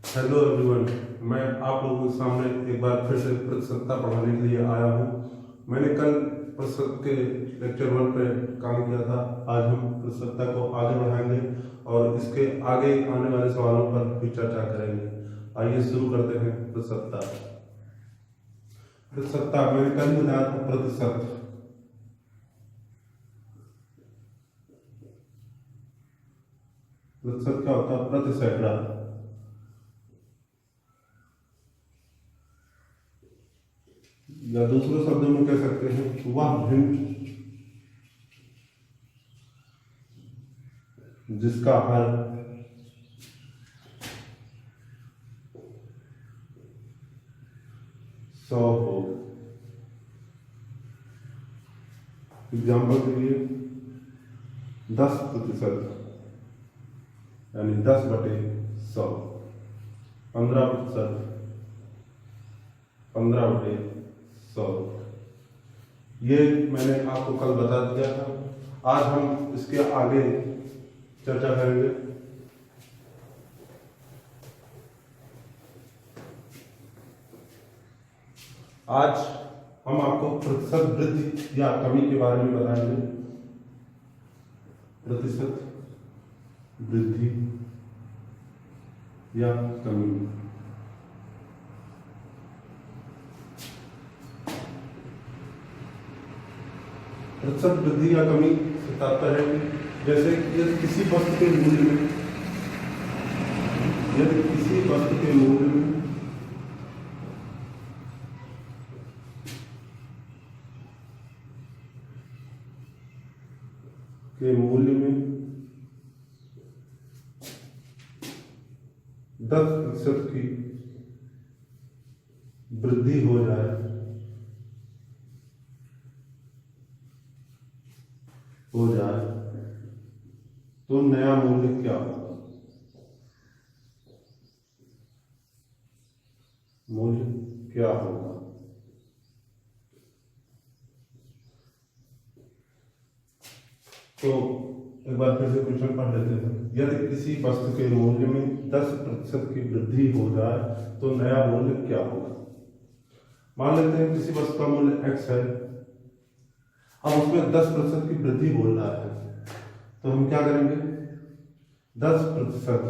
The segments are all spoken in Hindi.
Hello everyone. मैं आप लोगों के सामने एक बार फिर से प्रतिशतता पढ़ाने के लिए आया हूँ। मैंने कल प्रतिशत के लेक्चर 1 पे काम किया था। आज हम प्रतिशतता को आगे बढ़ाएंगे और इसके आगे आने वाले सवालों पर भी चर्चा करेंगे। आइए शुरू करते हैं। प्रतिशतता प्रतिशतता मैंने कल बताया था। प्रतिशत प्रतिशत क्या होता है? प्रति सैकड़ा, या दूसरे शब्दों में कह सकते हैं वह भिन्न जिसका हर सौ हो। एग्जाम्पल के लिए 10% यानी 10/100, 15% 15/100। ये मैंने आपको कल बता दिया था। आज हम इसके आगे चर्चा करेंगे। आज हम आपको प्रतिशत वृद्धि या कमी के बारे में बताएंगे। प्रतिशत वृद्धि या कमी। प्रतिशत वृद्धि या कमी से तात्पर्य है कि जैसे यदि किसी वस्तु के मूल्य में के मूल्य में 10% की वृद्धि हो जाए तो नया मूल्य क्या होगा? मूल्य क्या होगा? तो एक बार फिर से क्वेश्चन पढ़ लेते हैं। यदि किसी वस्तु के मूल्य में 10% की वृद्धि हो जाए तो नया मूल्य क्या होगा? मान लेते हैं किसी वस्तु का मूल्य x है, अब उसमें 10% की वृद्धि हो रहा है, तो हम क्या करेंगे? 10%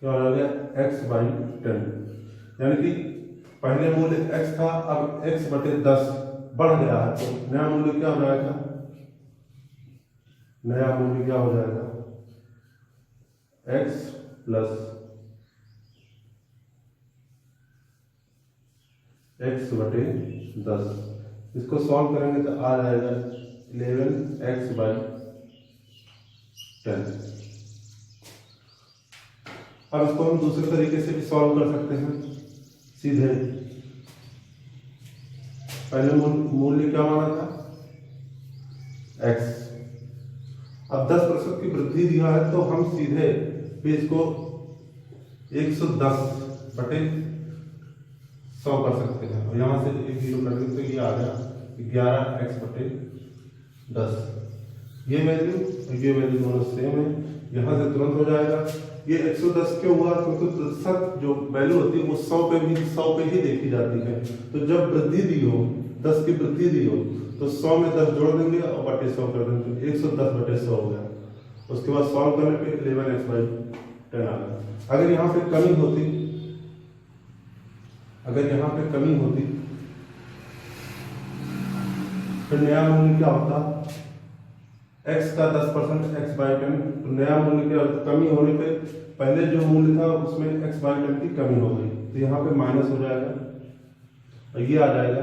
क्या हो गया? x/10, यानी कि पहले मूल्य x था, अब x/10 बढ़ गया है, तो नया मूल्य क्या हो जाएगा? नया मूल्य क्या हो जाएगा? x + x/10। इसको सॉल्व करेंगे तो आ जाएगा 11x/10। अब इसको हम दूसरे तरीके से भी सॉल्व कर सकते हैं। सीधे पहले मूल्य क्या माना था? x। अब 10% की वृद्धि दिया है तो हम सीधे भी इसको 110/100 कर सकते हैं और यहाँ से एक 0 कर देंगे तो ये आ गया 11x/10। ये वैल्यू और ये वैल्यू दोनों सेम है, यहाँ से तुरंत हो जाएगा। ये 110 क्यों हुआ? क्योंकि प्रतिशत जो वैल्यू होती है वो 100 पे ही देखी जाती है। तो जब वृद्धि दी हो, 10 की वृद्धि दी हो, तो 100 में 10 जोड़ देंगे और बटे 100 कर देंगे, 110/100 हो गया। उसके बाद सॉल्व करने पे 11x/10 आ गया। अगर यहाँ पे कमी होती फिर नया मूल्य क्या होता? x का 10% x/10, तो नया मूल्य क्या होता? कमी होने पे पहले जो मूल्य था उसमें x/10 की कमी हो गई, तो यहाँ पे माइनस हो जाएगा और ये आ जाएगा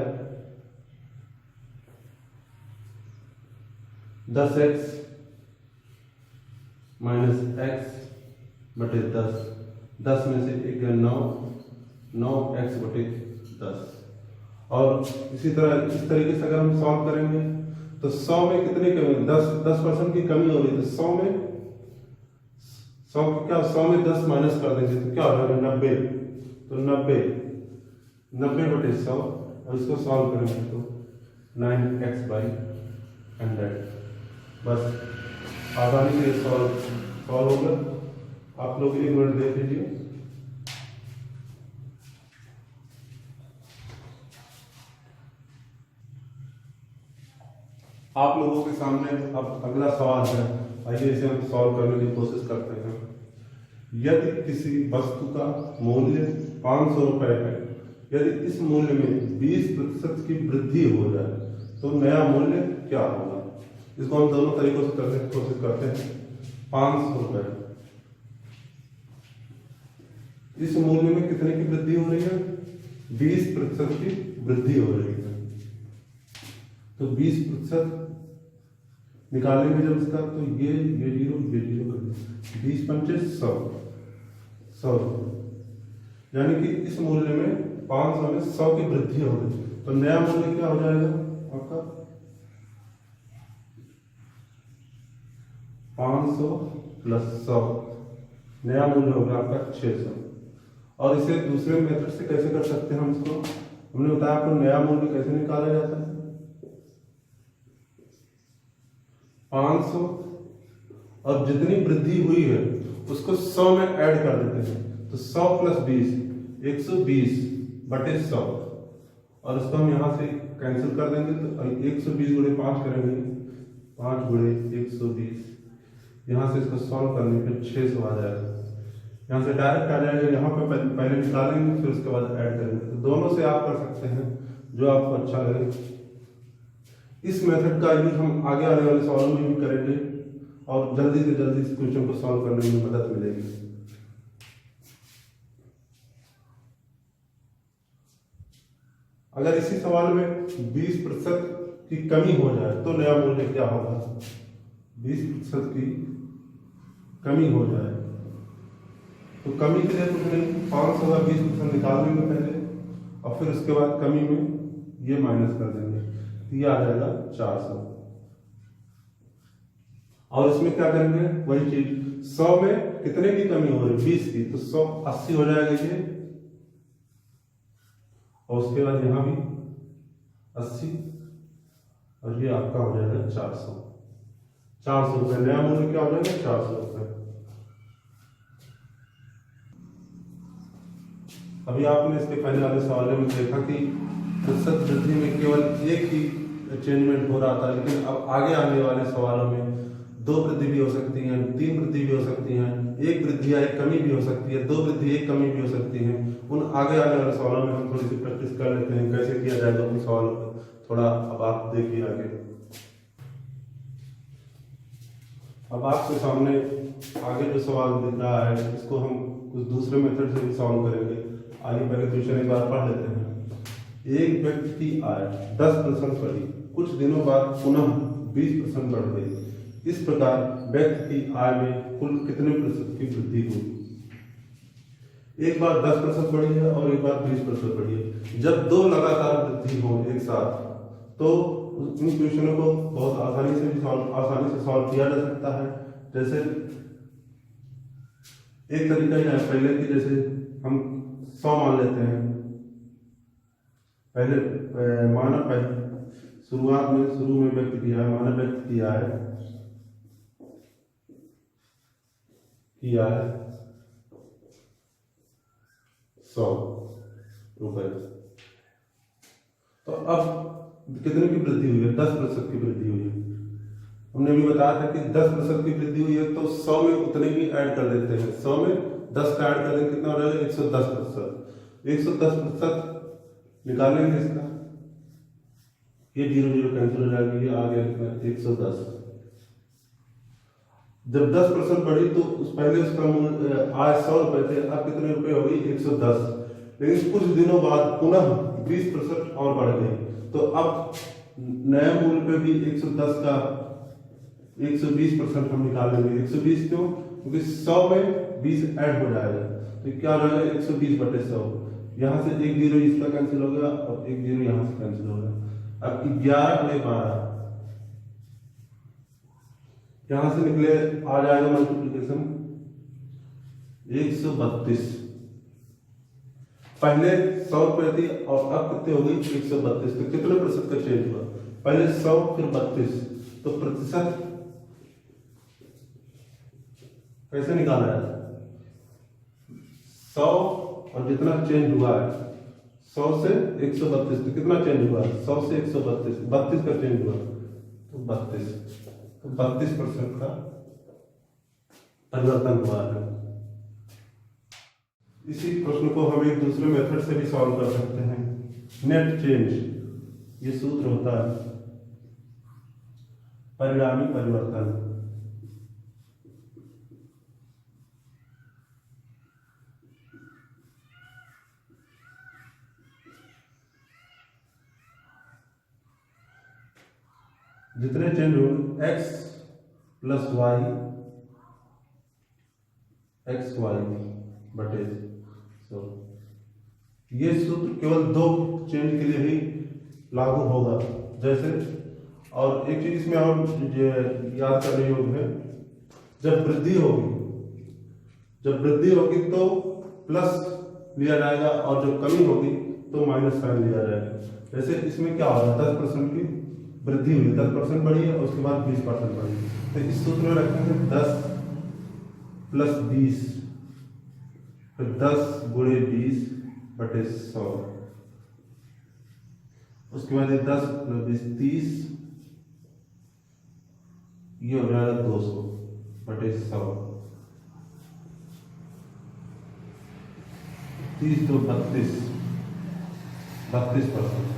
10x - x/10। 10 में से 1 गया 9x/10। और इसी तरह इस तरीके से अगर हम सॉल्व करेंगे तो 100 में कितनी कमी? 10% की कमी हो रही, तो 100 में 10 माइनस कर देंगे तो क्या हो जाएगा? 90। तो 90/100 और इसको सॉल्व करेंगे तो 9x/100। बस आसानी से सॉल्व होगा। आप लोग 1 मिनट देख लीजिए। आप लोगों के सामने अब अगला सवाल है, आइए इसे हम सॉल्व करने की कोशिश करते हैं। यदि किसी वस्तु का मूल्य 500 रुपए है, यदि इस मूल्य में 20% की वृद्धि हो जाए तो नया मूल्य क्या होगा? इसको हम दोनों तरीकों से करने की कोशिश करते हैं। 500 रुपए, इस मूल्य में कितने की वृद्धि हो रही है? 20% की वृद्धि हो रही है। तो 20% निकालेंगे जब इसका, तो ये जीरो कर दिया, 20 पंचे 100 यानी कि इस मूल्य में 500 में 100 की वृद्धि हो गई। तो नया मूल्य क्या हो जाएगा आपका? 500 प्लस 100, नया मूल्य होगा आपका 600। और इसे दूसरे मेथड से कैसे कर सकते हैं हम इसको? हमने बताया आपको नया मूल्य कैसे निकाला जाता है। 500 और जितनी वृद्धि हुई है उसको 100 में ऐड कर देते हैं। तो 100 प्लस 20 120 बटे 100, और इसको हम यहाँ से कैंसिल कर देंगे। तो 120 गुणे 5 करेंगे, 5 गुणे 120, यहाँ से इसको सॉल्व करने पे 600 आ जाएगा। यहाँ से डायरेक्ट आ जाएगा, यहाँ पे पहले निकालेंगे फिर उसके बाद ऐड करेंगे। तो दोनों से आप कर सकते हैं जो आपको अच्छा लगे। इस मेथड का यूज हम आगे आने वाले सवालों में भी करेंगे और जल्दी से जल्दी इस क्वेश्चन को सॉल्व करने में मदद मिलेगी। अगर इसी सवाल में 20% की कमी हो जाए तो नया मूल्य क्या होगा? 20% की कमी हो जाए तो कमी के लिए कुछ नहीं, 500 का 20% निकाल देंगे पहले और फिर उसके बाद कमी में ये माइनस कर देंगे, तो ये आ जाएगा 400। और इसमें क्या करेंगे? वही चीज, 100 में कितने की कमी हो रही है? 20 की, तो 100 80 हो जाएगा ये, और उसके बाद यहां भी 80, और ये आपका हो जाएगा 400 रुपए। नया मूल्य क्या हो जाएगा? 400 रुपए। अभी आपने इसके पहले वाले सवालों में देखा कि प्रतिशत वृद्धि में केवल एक ही चेंजमेंट हो रहा था, लेकिन अब आगे आने वाले सवालों में 2 वृद्धि भी हो सकती हैं, 3 वृद्धि भी हो सकती हैं, 1 वृद्धि या 1 कमी भी हो सकती है, 2 वृद्धि 1 कमी भी हो सकती है। उन आगे आने वाले सवालों में हम थोड़ी सी प्रैक्टिस कर लेते हैं कैसे किया जाएगा उन सवालों को। थोड़ा अब आप देखिए आगे। अब आपके सामने आगे जो सवाल दिख रहा है इसको हम कुछ दूसरे मेथड से भी सॉल्व करेंगे। आइए पहले क्वेश्चन एक बार पढ़ लेते हैं। एक व्यक्ति की आय 10% बढ़ी, कुछ दिनों बाद पुनः 20% बढ़ गई। इस प्रकार व्यक्ति की आय में कुल कितने प्रतिशत की वृद्धि हुई? एक बार 10% बढ़ी है और एक बार 20% बढ़ी है। जब 2 लगातार वृद्धि हो एक साथ तो इन क्वेश्चनों को बहुत आसानी से सॉल्व किया जा सकता है। जैसे एक तरीका यह है पहले कि जैसे हम 100 मान लेते हैं। पहले मानव शुरुआत में शुरू में व्यक्त किया है, मानव व्यक्त किया है 100 रुपए। तो अब कितने की वृद्धि हुई है? 10% की वृद्धि हुई है। हमने भी बताया था कि 10% की वृद्धि हुई है तो 100 में उतने की ऐड कर देते हैं। 100 में 10 का ऐड कर देंगे, कितना हो जाएगा? 110%। 110% निकालेंगे इसका, ये 0 कैंसिल हो जाएगी, ये आ गया कितना? 110। जब 10% बढ़ी तो पहले उसका आय 100 रुपए थे, अब कितने रुपए हो गई? 110। लेकिन कुछ दिनों बाद पुनः 20% और बढ़ गई, तो अब नए मूल्य पे भी 110 का 120% हम निकालेंगे। 120 क्यों? क्योंकि 100 में 20 ऐड हो जाएगा, तो क्या हो जाएगा? 120 बटे 100। यहाँ से 1 0 इसका कैंसिल हो गया और 1 0 यहाँ से कैंसिल हो गया। अब 11 गुणे 12 यहां से निकले, आ जाएगा मल्टीप्लीकेशन 132। पहले 100 रुपए थी और अब कितने हो गई? 132। तो कितने प्रतिशत का चेंज हुआ? पहले 100 फिर 32, तो प्रतिशत कैसे निकाला है? 100 और जितना चेंज हुआ है 100 से 132, तो कितना चेंज हुआ? 100 से 132, 32 का चेंज हुआ तो 32, तो 32% का परिवर्तन हुआ है। इसी प्रश्न को हम एक दूसरे मेथड से भी सॉल्व कर सकते हैं। नेट चेंज, ये सूत्र होता है परिणामी परिवर्तन। जितने चेंज होंगे x plus y, x y बटे 100, ये सूत्र केवल 2 चेंज के लिए ही लागू होगा। जैसे, और एक चीज इसमें और याद करने योग्य है, जब वृद्धि होगी तो प्लस लिया जाएगा और जब कमी होगी तो माइनस साइन लिया जाएगा। जैसे इसमें क्या होगा, 10% की वृद्धि हुई, 10% बढ़ी है और उसके बाद 20% बढ़ी, तो इस सूत्र में रखेंगे 10 प्लस 20, फिर 10 गुणे 20 बटे 100, उसके बाद 10 प्लस 20 30, ये हो जाएगा 200 बटे 100, 30 तो 32%।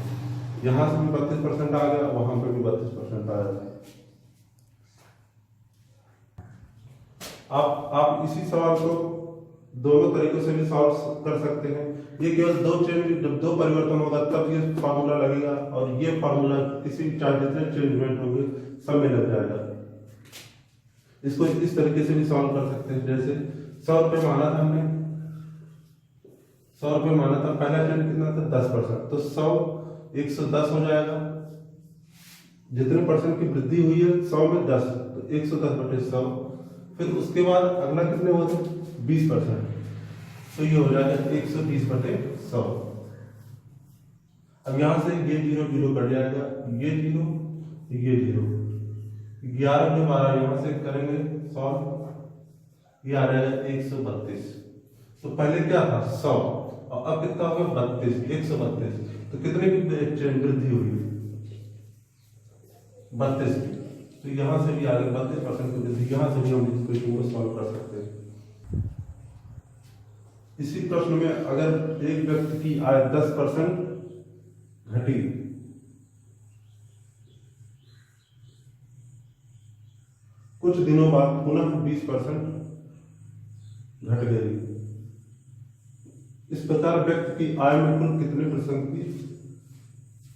यहां से भी 32% आ गया, वहां पे भी 32% आ गया। आप इसी सवाल को दोनों तरीकों से भी सॉल्व कर सकते हैं। ये केवल 2 चेंज, जब 2 परिवर्तन होगा तब ये फार्मूला लगेगा, और ये फार्मूला किसी चाहे जितने चेंजमेंट होंगे सब में लग जाएगा। इसको इस तरीके से भी सॉल्व कर सकते हैं। जैसे 100 रुपये माना था हमने, 100 रुपये माना था, पहला चेंज कितना था 10%, तो 100 110 हो जाएगा। जितने परसेंट की वृद्धि हुई है 100 में 10, तो 110 बटे 100, फिर उसके बाद अगला कितने होते 20%, तो ये हो जाएगा 120 बटे 100। अब यहां से ये 0 0 कट जाएगा, ये 0 ये 0, 11 में 12 यहां से करेंगे सॉल्व, ये आ जाएगा 132। तो पहले क्या था 100 और अब कितना हो गया 32, 132, तो कितने की वृद्धि हुई 32 की, तो यहां से भी आगे 32% की वृद्धि, यहां से भी हम इस क्वेश्चन को सॉल्व कर सकते हैं। इसी प्रश्न में अगर एक व्यक्ति की आय 10% घटी, कुछ दिनों बाद पुनः 20% घट गई, इस प्रकार व्यक्ति की आय में कुल कितने % की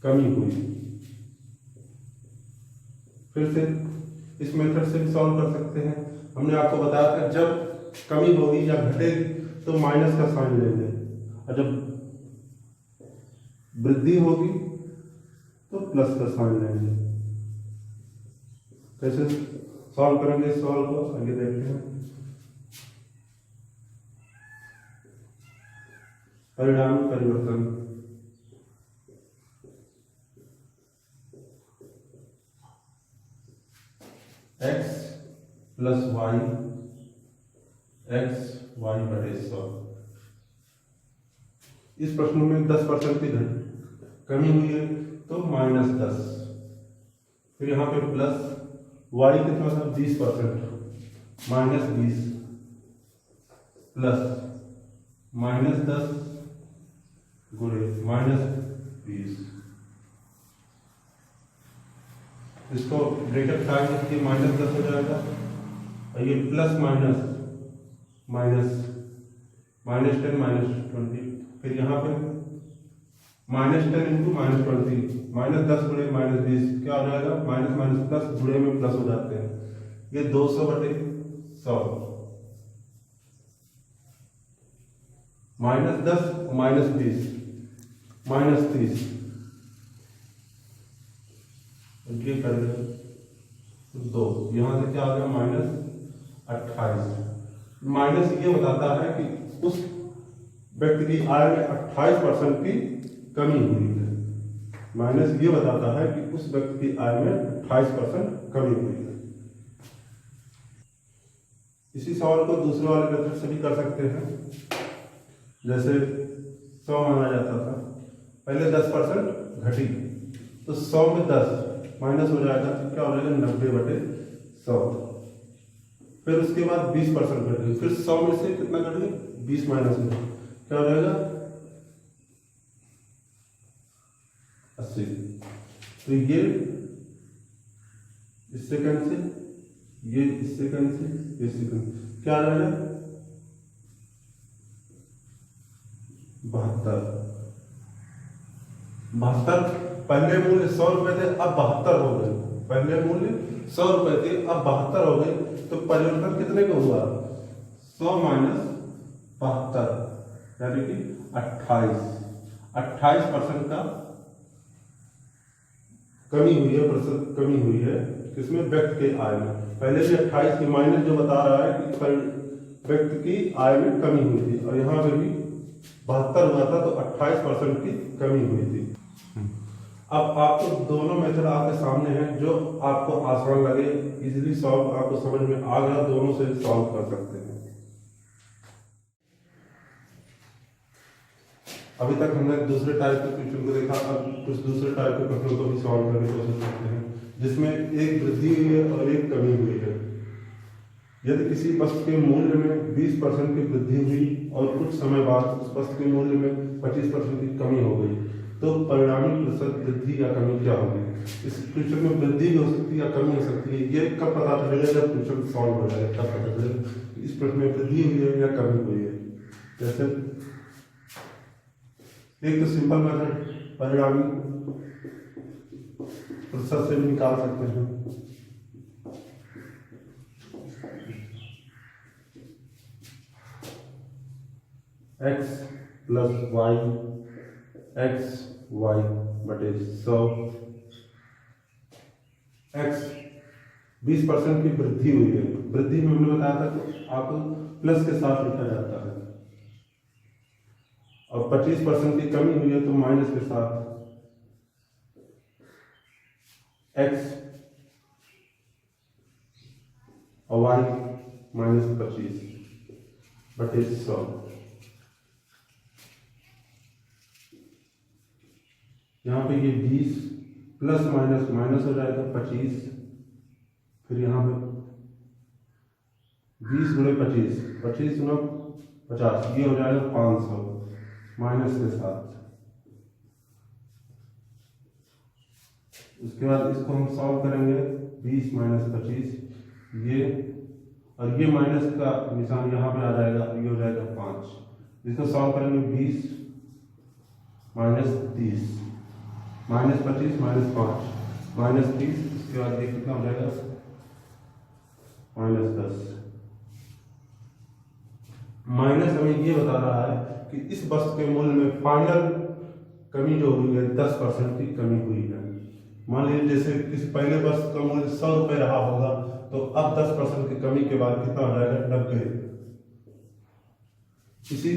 कमी हुई? फिर से इस मेथड से भी सॉल्व कर सकते हैं। हमने आपको बताया था जब कमी होगी या घटेगी तो माइनस का साइन लेंगे, और जब वृद्धि होगी तो प्लस का साइन लेंगे। कैसे सॉल्व करेंगे इस सवाल को, आगे देखते हैं। परिणामी परिवर्तन, x plus y, x y बटे 100। इस प्रश्न में 10% की कमी हुई है तो -10, फिर यहाँ पे प्लस वाई कितना था 20%, -20 प्लस -10 गुणे -20, इसको ब्रैकेट काट के -10 हो जाएगा, और ये प्लस माइनस माइनस -10 -20, फिर यहाँ पे -10 इंटू -20, -10 गुणे -20 क्या हो जाएगा, माइनस माइनस प्लस गुणे में प्लस हो जाते हैं, ये 200 बटे 100, -10 -20 -30, ये कर दो 2, यहां से क्या आ गया -28। माइनस ये बताता है कि उस व्यक्ति की आय में 28% की कमी हुई है। माइनस ये बताता है कि उस व्यक्ति की आय में 28% कमी हुई है। इसी सवाल को दूसरे वाले मेथड से भी कर सकते हैं। जैसे 100 माना जाता था, पहले 10% घटी, तो 100 में 10 माइनस हो जाएगा, तो क्या हो जाएगा 90/100। फिर उसके बाद 20% घट गई, फिर 100 में से कितना घट गया 20 माइनस हो, क्या हो जाएगा 80। तो ये इससे कैंसिल, ये इससे कैंसिल, ये इससे कैंसिल, क्या आ जाएगा 72। पहले मूल्य 100 रुपए थे, अब 72 हो गए। पहले मूल्य 100 रुपए थे, अब 72 हो गए, तो परिवर्तन कितने का हुआ 100 माइनस 72, यानी कि 28% का कमी हुई है, प्रतिशत कमी हुई है किसमें, व्यक्ति के आय में। पहले भी 28 की माइनस जो बता रहा है कि व्यक्ति की आय में कमी हुई थी, और यहाँ पे भी 72 हुआ था, तो 28% की कमी हुई थी। अब आपको दोनों मेथड आपके सामने हैं, जो आपको आसान लगे, इजीली सॉल्व आपको समझ में आ गया, दोनों से सॉल्व कर सकते हैं। अभी तक हमने दूसरे टाइप के क्वेश्चन को देखा, अब कुछ दूसरे टाइप के क्वेश्चन को भी सॉल्व करने की कोशिश करते हैं, जिसमें एक वृद्धि हुई है और एक कमी हुई है। यदि किसी वस्तु के मूल्य में 20% की वृद्धि हुई और कुछ समय बाद उस वस्तु के मूल्य में 25% की कमी हो गई, तो परिणामी प्रतिशत वृद्धि या कमी क्या होगी। इस क्वेश्चन में वृद्धि भी हो सकती है या कमी हो सकती है, ये कब पता चलेगा जब क्वेश्चन सॉल्व हो जाएगा, तब पता चलेगा इस प्रश्न में वृद्धि हुई है या कमी हुई है। जैसे एक तो सिंपल मेथड परिणामी प्रतिशत से भी निकाल सकते हैं। x plus y, x y बटे 100, x 20% की वृद्धि हुई है, वृद्धि में हमने बताया था कि आपको प्लस के साथ लिखा जाता है, और 25% की कमी हुई है तो माइनस के साथ। x और y -25 बटे 100। यहाँ पे ये 20 प्लस माइनस माइनस हो जाएगा 25, फिर यहाँ पे 20 गुणे 25, 25 गुना 50, ये हो जाएगा 500 माइनस के साथ। उसके बाद इसको हम सॉल्व करेंगे, 20 माइनस 25, ये और ये माइनस का निशान यहाँ पे आ जाएगा, ये हो जाएगा 5। इसको सॉल्व करेंगे, 20 माइनस 30, माइनस 25 माइनस 5 माइनस 30, उसके बाद ये कितना हो जाएगा -10। माइनस हमें ये बता रहा है कि इस वस्तु के मूल्य में फाइनल कमी जो हुई है 10% की कमी हुई है। मान लीजिए जैसे किसी पहले वस्तु का मूल्य 100 रुपये रहा होगा, तो अब 10% की कमी के बाद कितना हो जाएगा 90। इसी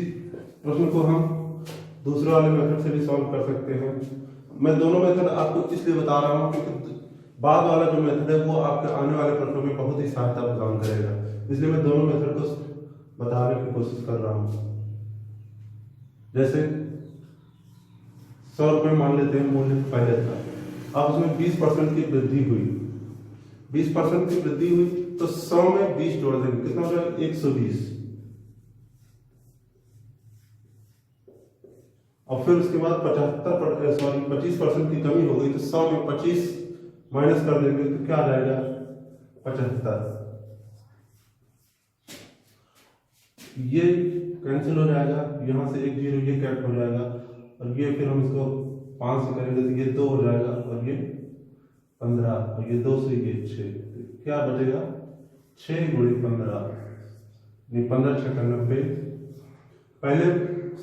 प्रश्न को हम दूसरे वाले मेथड से भी सॉल्व कर सकते हैं। मैं दोनों मेथड आपको इसलिए बता रहा हूँ क्योंकि बाद वाला जो मेथड है वो आपके आने वाले प्रश्नों में बहुत ही सहायता प्रदान करेगा, इसलिए मैं दोनों मेथड को बताने की कोशिश कर रहा हूँ। जैसे 100 रुपये मान लेते हैं मूल्य पहले था, अब उसमें 20% की वृद्धि हुई, 20% की वृद्धि हुई तो 100 में 20 जोड़ देंगे, कितना हो जाएगा 120, और फिर उसके बाद 25% की कमी हो गई तो 100 में 25 माइनस कर देंगे तो क्या आ जाएगा 75। ये कैंसिल हो जाएगा, यहाँ से एक जीरो ये कैट हो जाएगा, और ये फिर हम इसको 5 से करेंगे तो ये 2 हो जाएगा, और ये 15, और ये 2 से ये 6, तो क्या बचेगा 6 गुणे 15, 15 6 90। पहले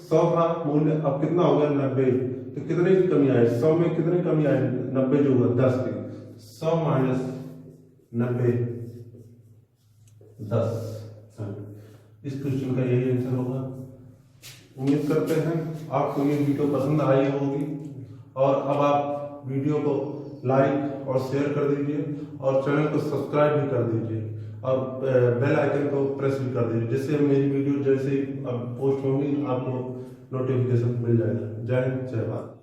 100 का मूल्य अब कितना हो गया 90, तो कितने की कमी आई 100 में, कितने कमी आई 90 जो हुआ 10 की, 100 माइनस 90 10। इस क्वेश्चन का यही आंसर होगा। उम्मीद करते हैं आपको ये वीडियो पसंद आई होगी, और अब आप वीडियो को लाइक और शेयर कर दीजिए और चैनल को सब्सक्राइब भी कर दीजिए और बेल आइकन को प्रेस भी कर दीजिए, जिससे मेरी वीडियो जैसे ही पोस्ट होंगी आपको नोटिफिकेशन मिल जाएगा। जय हिंद, जय भारत।